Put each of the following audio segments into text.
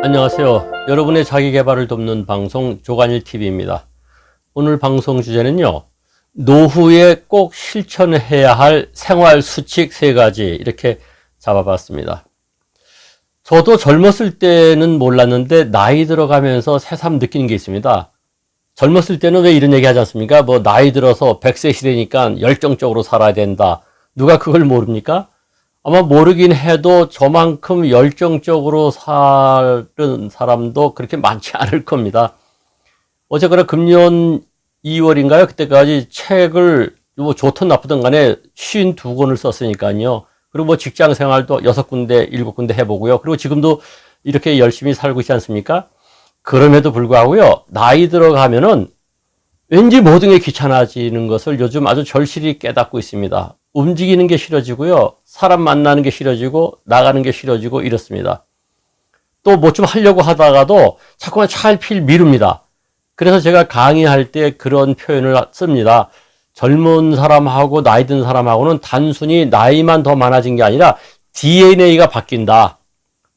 안녕하세요. 여러분의 자기계발을 돕는 방송 조간일TV입니다. 오늘 방송 주제는요. 노후에 꼭 실천해야 할 생활수칙 3가지 이렇게 잡아봤습니다. 저도 젊었을 때는 몰랐는데 나이 들어가면서 새삼 느끼는 게 있습니다. 젊었을 때는 왜 이런 얘기 하지 않습니까? 뭐 나이 들어서 100세 시대니까 열정적으로 살아야 된다. 누가 그걸 모릅니까? 아마 모르긴 해도 저만큼 열정적으로 사는 사람도 그렇게 많지 않을 겁니다. 어쨌거나 금년 2월인가요? 그때까지 책을 뭐 좋든 나쁘든 간에 52권을 썼으니까요. 그리고 뭐 직장 생활도 6군데, 7군데 해보고요. 그리고 지금도 이렇게 열심히 살고 있지 않습니까? 그럼에도 불구하고요. 나이 들어가면은 왠지 모든 게 귀찮아지는 것을 요즘 아주 절실히 깨닫고 있습니다. 움직이는 게 싫어지고요. 사람 만나는 게 싫어지고 나가는 게 싫어지고 이렇습니다. 또 뭐 좀 하려고 하다가도 자꾸만 차일피일 미룹니다. 그래서 제가 강의할 때 그런 표현을 씁니다. 젊은 사람하고 나이 든 사람하고는 단순히 나이만 더 많아진 게 아니라 DNA가 바뀐다.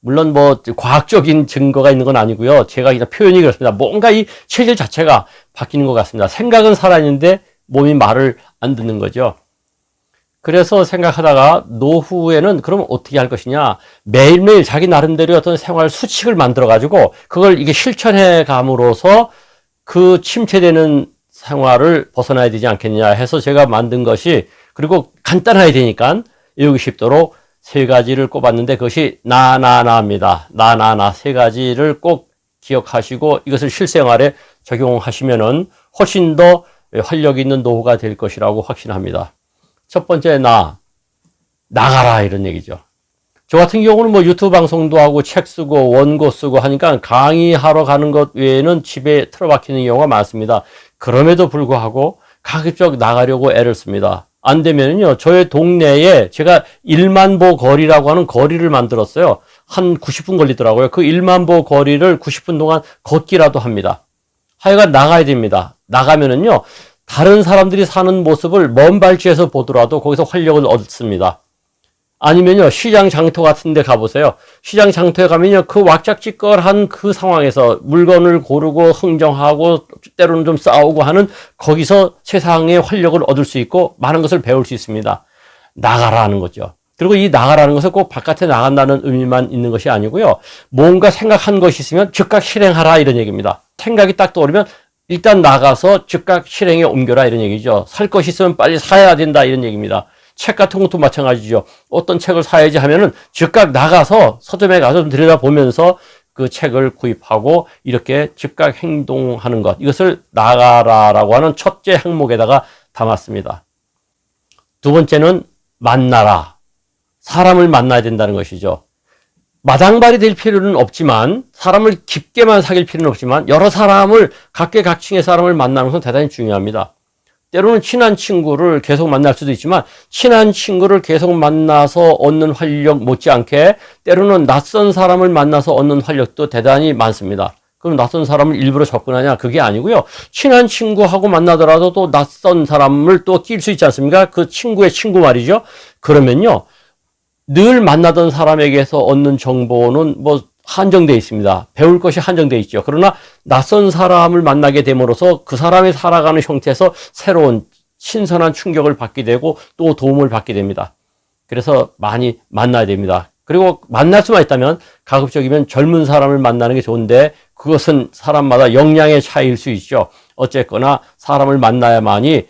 물론 뭐 과학적인 증거가 있는 건 아니고요. 제가 그냥 표현이 그렇습니다. 뭔가 이 체질 자체가 바뀌는 것 같습니다. 생각은 살아있는데 몸이 말을 안 듣는 거죠. 그래서 생각하다가 노후에는 그럼 어떻게 할 것이냐. 매일매일 자기 나름대로 어떤 생활 수칙을 만들어가지고 그걸 이게 실천해 감으로써 그 침체되는 생활을 벗어나야 되지 않겠냐 해서 제가 만든 것이, 그리고 간단해야 되니까 외우기 쉽도록 3가지를 꼽았는데 그것이 나입니다. 나 3가지를 꼭 기억하시고 이것을 실생활에 적용하시면은 훨씬 더 활력 있는 노후가 될 것이라고 확신합니다. 첫 번째, 나가라 이런 얘기죠. 저 같은 경우는 뭐 유튜브 방송도 하고 책 쓰고 원고 쓰고 하니까 강의하러 가는 것 외에는 집에 틀어박히는 경우가 많습니다. 그럼에도 불구하고 가급적 나가려고 애를 씁니다. 안 되면요, 저의 동네에 제가 1만보 거리라고 하는 거리를 만들었어요. 한 90분 걸리더라고요. 그 1만보 거리를 90분 동안 걷기라도 합니다. 하여간 나가야 됩니다. 나가면은요, 다른 사람들이 사는 모습을 먼 발치에서 보더라도 거기서 활력을 얻습니다. 아니면요, 시장 장터 같은 데 가보세요. 시장 장터에 가면요, 그 왁작지껄한 그 상황에서 물건을 고르고 흥정하고 때로는 좀 싸우고 하는 거기서 세상의 활력을 얻을 수 있고 많은 것을 배울 수 있습니다. 나가라는 거죠. 그리고 이 나가라는 것은 꼭 바깥에 나간다는 의미만 있는 것이 아니고요. 뭔가 생각한 것이 있으면 즉각 실행하라 이런 얘기입니다. 생각이 딱 떠오르면 일단 나가서 즉각 실행에 옮겨라 이런 얘기죠. 살 것이 있으면 빨리 사야 된다 이런 얘기입니다. 책 같은 것도 마찬가지죠. 어떤 책을 사야지 하면은 즉각 나가서 서점에 가서 좀 들여다보면서 그 책을 구입하고 이렇게 즉각 행동하는 것. 이것을 나가라라고 하는 첫째 항목에다가 담았습니다. 두 번째는 만나라. 사람을 만나야 된다는 것이죠. 마당발이 될 필요는 없지만, 사람을 깊게만 사귈 필요는 없지만 여러 사람을, 각계각층의 사람을 만나는 것은 대단히 중요합니다. 때로는 친한 친구를 계속 만날 수도 있지만 친한 친구를 계속 만나서 얻는 활력 못지않게 때로는 낯선 사람을 만나서 얻는 활력도 대단히 많습니다. 그럼 낯선 사람을 일부러 접근하냐? 그게 아니고요. 친한 친구하고 만나더라도 또 낯선 사람을 또 낄 수 있지 않습니까? 그 친구의 친구 말이죠. 그러면요, 늘 만나던 사람에게서 얻는 정보는 뭐 한정되어 있습니다. 배울 것이 한정되어 있죠. 그러나 낯선 사람을 만나게 됨으로써 그 사람이 살아가는 형태에서 새로운 신선한 충격을 받게 되고 또 도움을 받게 됩니다. 그래서 많이 만나야 됩니다. 그리고 만날 수만 있다면 가급적이면 젊은 사람을 만나는 게 좋은데 그것은 사람마다 역량의 차이일 수 있죠. 어쨌거나 사람을 만나야만이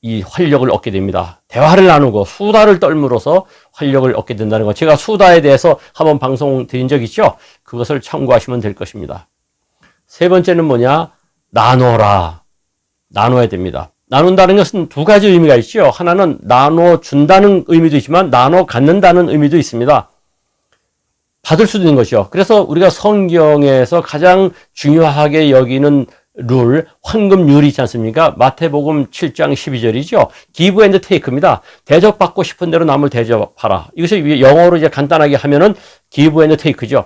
이 활력을 얻게 됩니다. 대화를 나누고 수다를 떨므로써 활력을 얻게 된다는 것. 제가 수다에 대해서 한번 방송 드린 적 있죠? 그것을 참고하시면 될 것입니다. 세 번째는 뭐냐? 나눠라. 나눠야 됩니다. 나눈다는 것은 2가지 의미가 있죠. 하나는 나눠준다는 의미도 있지만 나눠 갖는다는 의미도 있습니다. 받을 수도 있는 것이죠. 그래서 우리가 성경에서 가장 중요하게 여기는 룰, 황금률이 있지 않습니까? 마태복음 7장 12절이죠. give and take입니다. 대접받고 싶은 대로 남을 대접하라. 이것을 영어로 이제 간단하게 하면은 give and take죠.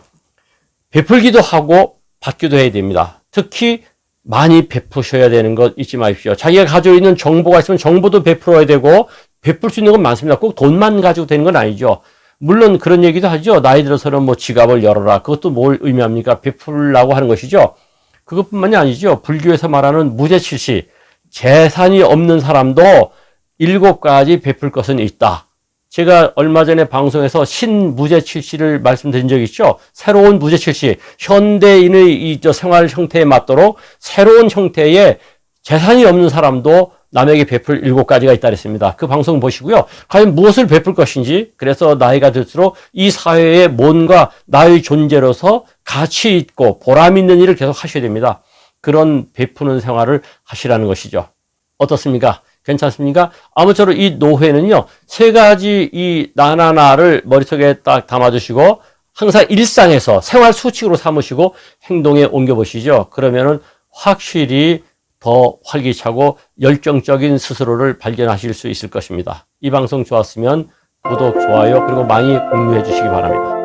베풀기도 하고 받기도 해야 됩니다. 특히 많이 베푸셔야 되는 것 잊지 마십시오. 자기가 가지고 있는 정보가 있으면 정보도 베풀어야 되고, 베풀 수 있는 건 많습니다. 꼭 돈만 가지고 되는 건 아니죠. 물론 그런 얘기도 하죠. 나이 들어서는 뭐 지갑을 열어라. 그것도 뭘 의미합니까? 베풀라고 하는 것이죠. 그것뿐만이 아니죠. 불교에서 말하는 무죄칠시, 재산이 없는 사람도 7가지 베풀 것은 있다. 제가 얼마 전에 방송에서 신무죄칠시를 말씀드린 적이 있죠. 새로운 무죄칠시, 현대인의 이 생활 형태에 맞도록 새로운 형태의 재산이 없는 사람도 남에게 베풀 7가지가 있다 그랬습니다. 그 방송 보시고요. 과연 무엇을 베풀 것인지, 그래서 나이가 들수록 이 사회에 뭔가 나의 존재로서 가치 있고 보람 있는 일을 계속 하셔야 됩니다. 그런 베푸는 생활을 하시라는 것이죠. 어떻습니까? 괜찮습니까? 아무쪼록 이 노회는요, 3가지 이 나나나를 머릿속에 딱 담아주시고, 항상 일상에서 생활 수칙으로 삼으시고 행동에 옮겨보시죠. 그러면은 확실히 더 활기차고 열정적인 스스로를 발견하실 수 있을 것입니다. 이 방송 좋았으면 구독, 좋아요, 그리고 많이 공유해 주시기 바랍니다.